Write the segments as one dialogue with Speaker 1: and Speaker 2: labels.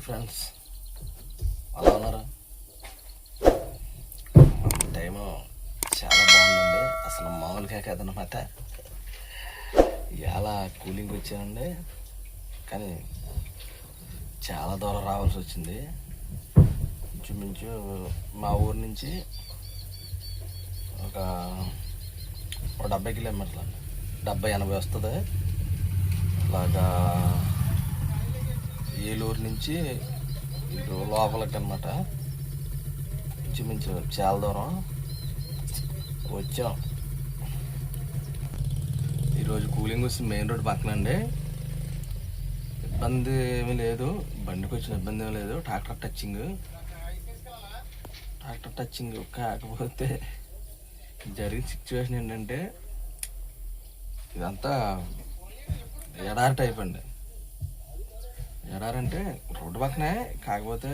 Speaker 1: Friends, అలా ఉన్నారు. Time చాలా బాగుందండి, అసలు మామూలుగా కాదనమాట. ఇలా కూలింగ్ వచ్చానండి, కానీ చాలా దూరం రావాల్సి వచ్చింది. ఇంచుమించు మా ఊరు నుంచి ఒక 70 కిలోమీటర్లు అండి, 70-80 వస్తుంది. అలాగా ఏలూరు నుంచి ఇటు లోపలికి అనమాట. ఇంచుమించు చాలా దూరం వచ్చాం. ఈరోజు కూలింగ్ వస్తుంది, మెయిన్ రోడ్ పక్కన అండి. ఇబ్బంది ఏమీ లేదు, బండికి వచ్చిన ఇబ్బంది ఏమీ లేదు. ట్రాక్టర్ టచ్చింగ్ కాకపోతే జరిగిన సిచ్యువేషన్ ఏంటంటే, ఇదంతా ఎడారి టైప్ అండి. ఎడారంటే రోడ్డు పక్కనే, కాకపోతే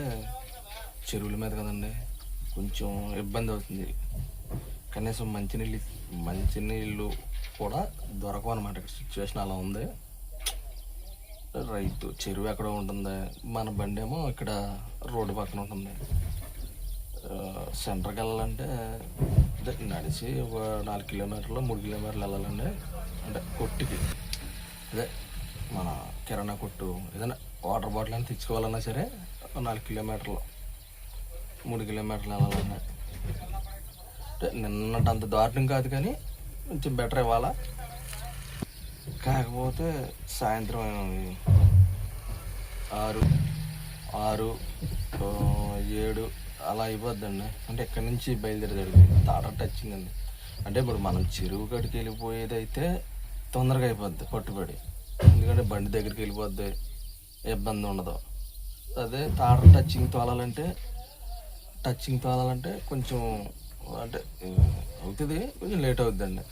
Speaker 1: చెరువుల మీద కదండి, కొంచెం ఇబ్బంది అవుతుంది. కనీసం మంచినీళ్ళు కూడా దొరకవు అనమాట. ఇక్కడ సిచ్యువేషన్ అలా ఉంది. రైతు చెరువు ఎక్కడ ఉంటుంది, మన బండి ఏమో ఇక్కడ రోడ్డు పక్కన ఉంటుంది. సెంటర్కి వెళ్ళాలంటే నడిచి ఒక 4 కిలోమీటర్లు 3 కిలోమీటర్లు వెళ్ళాలండి. అంటే కొట్టుకి, అదే మన కిరాణా కొట్టు, ఏదైనా వాటర్ బాటిల్ అని తెచ్చుకోవాలన్నా సరే 4 కిలోమీటర్లు 3 కిలోమీటర్లు వెళ్ళాలన్నా. అంటే నిన్నటంత దారుణం కాదు, కానీ కొంచెం బెటర్ ఇవ్వాలా. కాకపోతే సాయంత్రం 6, 7 అలా అయిపోద్దండి. అంటే ఎక్కడి నుంచి బయలుదేరేది తాటర్ టచ్చింగ్ అండి. అంటే ఇప్పుడు మనం చెరువు కాడికి వెళ్ళిపోయేది అయితే తొందరగా అయిపోద్ది పట్టుబడి, ఎందుకంటే బండి దగ్గరికి వెళ్ళిపోద్ది, ఇబ్బంది ఉండదు. అదే తాటర్ టచ్చింగ్ తోలాలంటే కొంచెం అంటే అవుతుంది, కొంచెం లేట్ అవుద్దండి.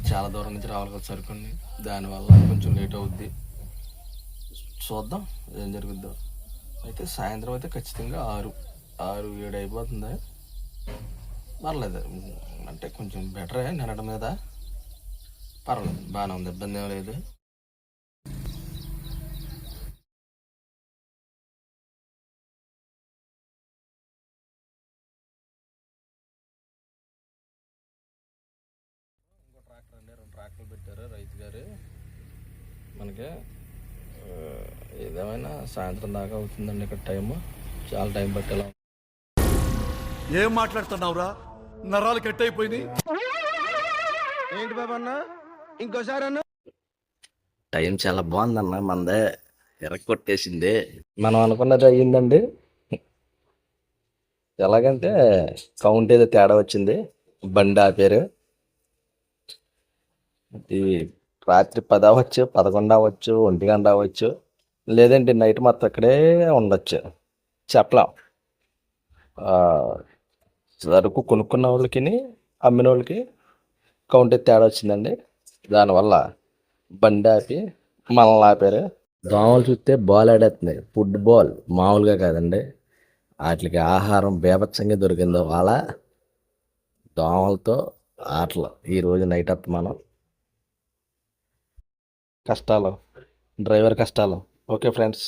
Speaker 1: చాలా దూరం నుంచి రావాలి కదా సరుకుని, దానివల్ల కొంచెం లేట్ అవుద్ది. చూద్దాం ఏం జరుగుద్దో. అయితే సాయంత్రం అయితే ఖచ్చితంగా 6-7 అయిపోతుంది. పర్లేదు, అంటే కొంచెం బెటరే నిన్నటి మీద. పర్లేదు, బాగానే ఉంది, ఇబ్బంది ఏం లేదు. ఇంకో ట్రాక్టర్ అండి, 2 ట్రాక్టర్లు పెట్టారు రైతు గారు. మనకి ఏదేమైనా సాయంత్రం దాకా అవుతుందండి ఇక్కడ టైము. చాలా టైం పట్టేలా.
Speaker 2: ఏం మాట్లాడుతున్నావురా, నరాలు కట్ అయిపోయినాయి.
Speaker 3: ఏంటి బాబా అన్న, ఇంకోసారి అన్న.
Speaker 1: టైం చాలా బాగుందన్న, మందే ఎరగొట్టేసింది. మనం అనుకున్నది అయ్యిందండి. ఎలాగంటే కౌంట్ ఏదో తేడా వచ్చింది, బండి ఆపారు. ఇది రాత్రి 10 అవ్వచ్చు, 11 అవ్వచ్చు, 1 గంట అవ్వచ్చు, లేదంటే నైట్ మొత్తం ఇక్కడే ఉండొచ్చు, చెప్పలేం. సరుకు కొనుక్కున్న వాళ్ళకి అమ్మిన వాళ్ళకి కౌంట్ తేడా వచ్చిందండి. దానివల్ల బండి ఆపి మనల్ని ఆపారు. దోమలు చూస్తే బాల్ ఆడేస్తుంది, ఫుట్బాల్ మామూలుగా కాదండి. వాటికి ఆహారం బీభత్సంగా దొరికిందో వాళ్ళ దోమలతో ఆటలు. ఈరోజు నైట్ మనం కష్టాలు, డ్రైవర్ కష్టాలు. Okay friends.